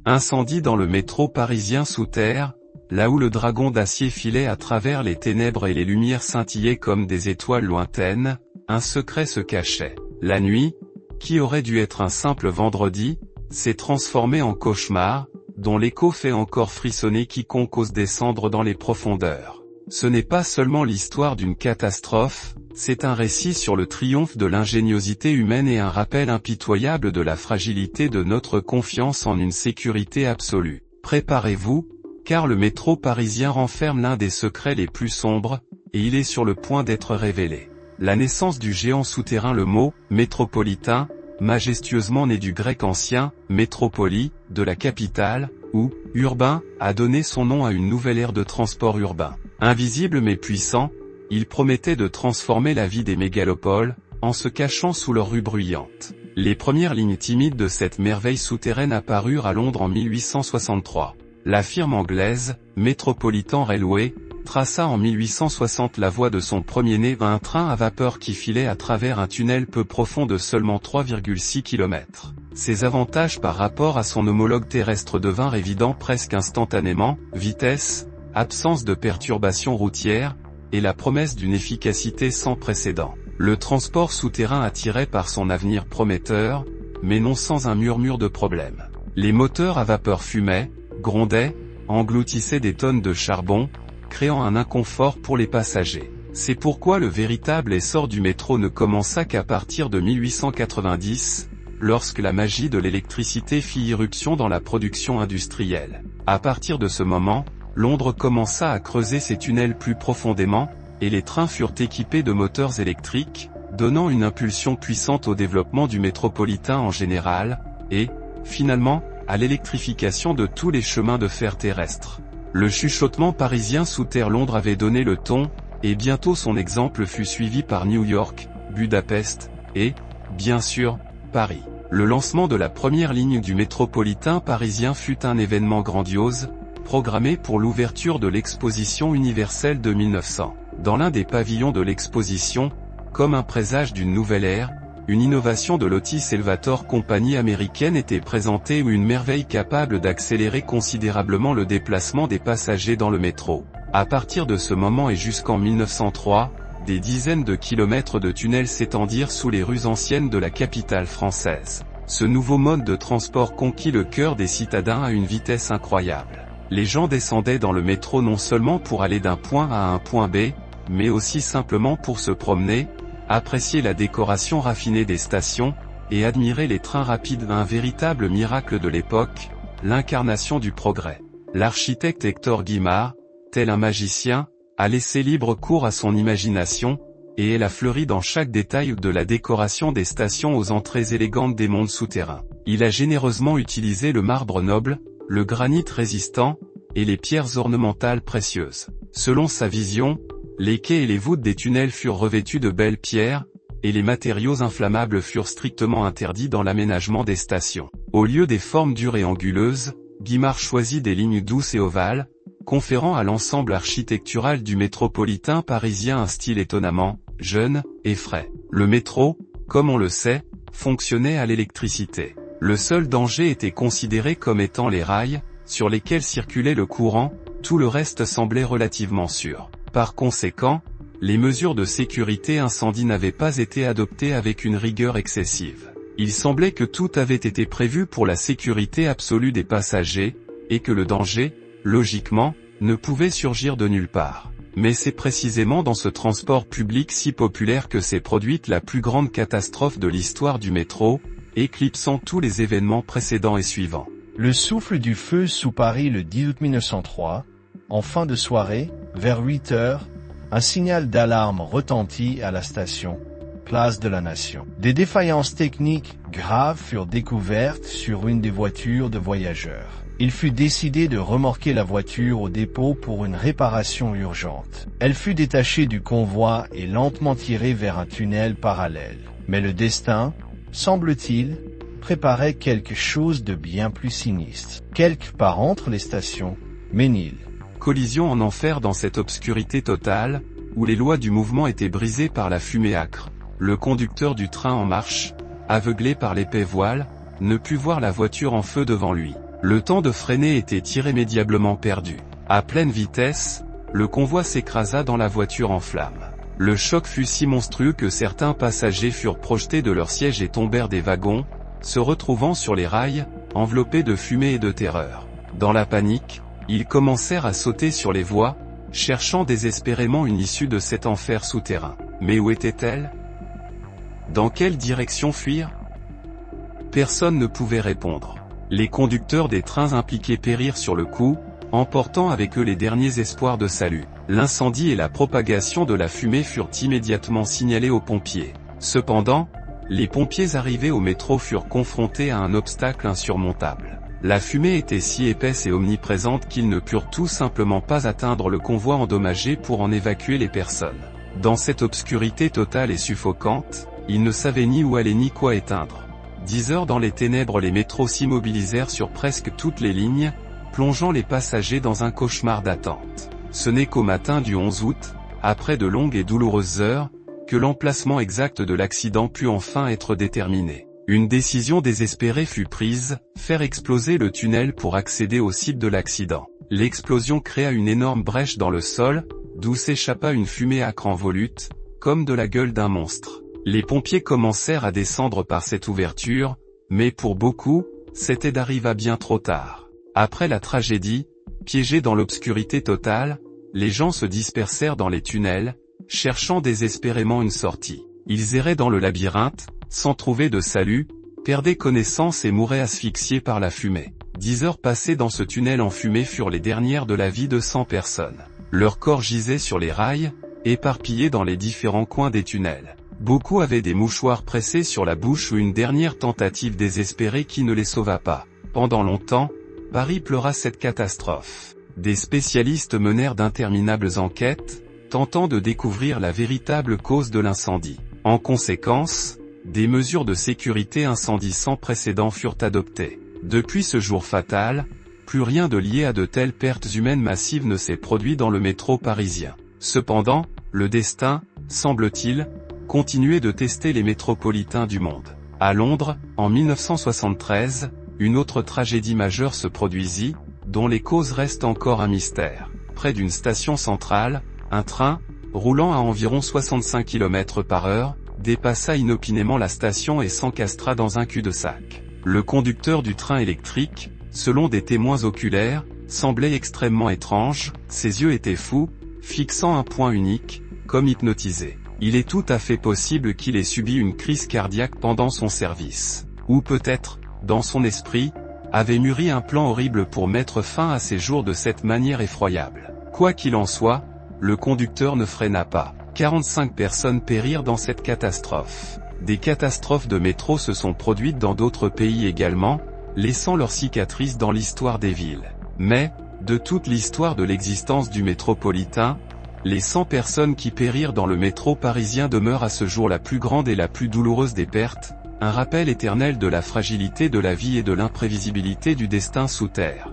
Incendie dans le métro parisien sous terre, là où le dragon d'acier filait à travers les ténèbres et les lumières scintillaient comme des étoiles lointaines, un secret se cachait. La nuit, qui aurait dû être un simple vendredi, s'est transformée en cauchemar, dont l'écho fait encore frissonner quiconque ose descendre dans les profondeurs. Ce n'est pas seulement l'histoire d'une catastrophe, c'est un récit sur le triomphe de l'ingéniosité humaine et un rappel impitoyable de la fragilité de notre confiance en une sécurité absolue. Préparez-vous, car le métro parisien renferme l'un des secrets les plus sombres, et il est sur le point d'être révélé. La naissance du géant souterrain, le mot « métropolitain », majestueusement né du grec ancien « métropoli », de la capitale, ou « urbain », a donné son nom à une nouvelle ère de transport urbain. Invisible mais puissant, il promettait de transformer la vie des mégalopoles, en se cachant sous leurs rues bruyantes. Les premières lignes timides de cette merveille souterraine apparurent à Londres en 1863. La firme anglaise, Metropolitan Railway, traça en 1860 la voie de son premier-né, un train à vapeur qui filait à travers un tunnel peu profond de seulement 3,6 km. Ses avantages par rapport à son homologue terrestre devinrent évidents presque instantanément: vitesse, absence de perturbations routières, et la promesse d'une efficacité sans précédent. Le transport souterrain attirait par son avenir prometteur, mais non sans un murmure de problèmes. Les moteurs à vapeur fumaient, grondaient, engloutissaient des tonnes de charbon, créant un inconfort pour les passagers. C'est pourquoi le véritable essor du métro ne commença qu'à partir de 1890, lorsque la magie de l'électricité fit irruption dans la production industrielle. À partir de ce moment, Londres commença à creuser ses tunnels plus profondément, et les trains furent équipés de moteurs électriques, donnant une impulsion puissante au développement du métropolitain en général, et, finalement, à l'électrification de tous les chemins de fer terrestres. Le chuchotement parisien sous terre Londres avait donné le ton, et bientôt son exemple fut suivi par New York, Budapest, et, bien sûr, Paris. Le lancement de la première ligne du métropolitain parisien fut un événement grandiose, programmé pour l'ouverture de l'exposition universelle de 1900. Dans l'un des pavillons de l'exposition, comme un présage d'une nouvelle ère, une innovation de l'Otis Elevator compagnie américaine était présentée, ou une merveille capable d'accélérer considérablement le déplacement des passagers dans le métro. À partir de ce moment et jusqu'en 1903, des dizaines de kilomètres de tunnels s'étendirent sous les rues anciennes de la capitale française. Ce nouveau mode de transport conquit le cœur des citadins à une vitesse incroyable. Les gens descendaient dans le métro non seulement pour aller d'un point A à un point B, mais aussi simplement pour se promener, apprécier la décoration raffinée des stations, et admirer les trains rapides, un véritable miracle de l'époque, l'incarnation du progrès. L'architecte Hector Guimard, tel un magicien, a laissé libre cours à son imagination, et elle a fleuri dans chaque détail de la décoration des stations aux entrées élégantes des mondes souterrains. Il a généreusement utilisé le marbre noble, le granit résistant, et les pierres ornementales précieuses. Selon sa vision, les quais et les voûtes des tunnels furent revêtus de belles pierres, et les matériaux inflammables furent strictement interdits dans l'aménagement des stations. Au lieu des formes dures et anguleuses, Guimard choisit des lignes douces et ovales, conférant à l'ensemble architectural du métropolitain parisien un style étonnamment jeune et frais. Le métro, comme on le sait, fonctionnait à l'électricité. Le seul danger était considéré comme étant les rails, sur lesquels circulait le courant, tout le reste semblait relativement sûr. Par conséquent, les mesures de sécurité incendie n'avaient pas été adoptées avec une rigueur excessive. Il semblait que tout avait été prévu pour la sécurité absolue des passagers, et que le danger, logiquement, ne pouvait surgir de nulle part. Mais c'est précisément dans ce transport public si populaire que s'est produite la plus grande catastrophe de l'histoire du métro, éclipsant tous les événements précédents et suivants. Le souffle du feu sous Paris le 10 août 1903, en fin de soirée, vers 8 heures, un signal d'alarme retentit à la station, place de la Nation. Des défaillances techniques graves furent découvertes sur une des voitures de voyageurs. Il fut décidé de remorquer la voiture au dépôt pour une réparation urgente. Elle fut détachée du convoi et lentement tirée vers un tunnel parallèle. Mais le destin, semble-t-il, préparait quelque chose de bien plus sinistre. Quelque part entre les stations, Ménil. Collision en enfer dans cette obscurité totale, où les lois du mouvement étaient brisées par la fumée âcre. Le conducteur du train en marche, aveuglé par l'épais voile, ne put voir la voiture en feu devant lui. Le temps de freiner était irrémédiablement perdu. À pleine vitesse, le convoi s'écrasa dans la voiture en flammes. Le choc fut si monstrueux que certains passagers furent projetés de leur siège et tombèrent des wagons, se retrouvant sur les rails, enveloppés de fumée et de terreur. Dans la panique, ils commencèrent à sauter sur les voies, cherchant désespérément une issue de cet enfer souterrain. Mais où était-elle? Dans quelle direction fuir? Personne ne pouvait répondre. Les conducteurs des trains impliqués périrent sur le coup, emportant avec eux les derniers espoirs de salut. L'incendie et la propagation de la fumée furent immédiatement signalés aux pompiers. Cependant, les pompiers arrivés au métro furent confrontés à un obstacle insurmontable. La fumée était si épaisse et omniprésente qu'ils ne purent tout simplement pas atteindre le convoi endommagé pour en évacuer les personnes. Dans cette obscurité totale et suffocante, ils ne savaient ni où aller ni quoi éteindre. 10 heures dans les ténèbres, les métros s'immobilisèrent sur presque toutes les lignes, plongeant les passagers dans un cauchemar d'attente. Ce n'est qu'au matin du 11 août, après de longues et douloureuses heures, que l'emplacement exact de l'accident put enfin être déterminé. Une décision désespérée fut prise, faire exploser le tunnel pour accéder au site de l'accident. L'explosion créa une énorme brèche dans le sol, d'où s'échappa une fumée âcre en volute, comme de la gueule d'un monstre. Les pompiers commencèrent à descendre par cette ouverture, mais pour beaucoup, cette aide arriva bien trop tard. Après la tragédie, piégés dans l'obscurité totale, les gens se dispersèrent dans les tunnels, cherchant désespérément une sortie. Ils erraient dans le labyrinthe, sans trouver de salut, perdaient connaissance et mouraient asphyxiés par la fumée. 10 heures passées dans ce tunnel enfumé furent les dernières de la vie de 100 personnes. Leurs corps gisaient sur les rails, éparpillés dans les différents coins des tunnels. Beaucoup avaient des mouchoirs pressés sur la bouche ou une dernière tentative désespérée qui ne les sauva pas. Pendant longtemps, Paris pleura cette catastrophe. Des spécialistes menèrent d'interminables enquêtes, tentant de découvrir la véritable cause de l'incendie. En conséquence, des mesures de sécurité incendie sans précédent furent adoptées. Depuis ce jour fatal, plus rien de lié à de telles pertes humaines massives ne s'est produit dans le métro parisien. Cependant, le destin, semble-t-il, continuait de tester les métropolitains du monde. À Londres, en 1973, une autre tragédie majeure se produisit, dont les causes restent encore un mystère. Près d'une station centrale, un train, roulant à environ 65 km/h, dépassa inopinément la station et s'encastra dans un cul-de-sac. Le conducteur du train électrique, selon des témoins oculaires, semblait extrêmement étrange, ses yeux étaient fous, fixant un point unique, comme hypnotisé. Il est tout à fait possible qu'il ait subi une crise cardiaque pendant son service. Ou peut-être, dans son esprit, avait mûri un plan horrible pour mettre fin à ses jours de cette manière effroyable. Quoi qu'il en soit, le conducteur ne freina pas. 45 personnes périrent dans cette catastrophe. Des catastrophes de métro se sont produites dans d'autres pays également, laissant leurs cicatrices dans l'histoire des villes. Mais, de toute l'histoire de l'existence du métropolitain, les 100 personnes qui périrent dans le métro parisien demeurent à ce jour la plus grande et la plus douloureuse des pertes, un rappel éternel de la fragilité de la vie et de l'imprévisibilité du destin sous terre.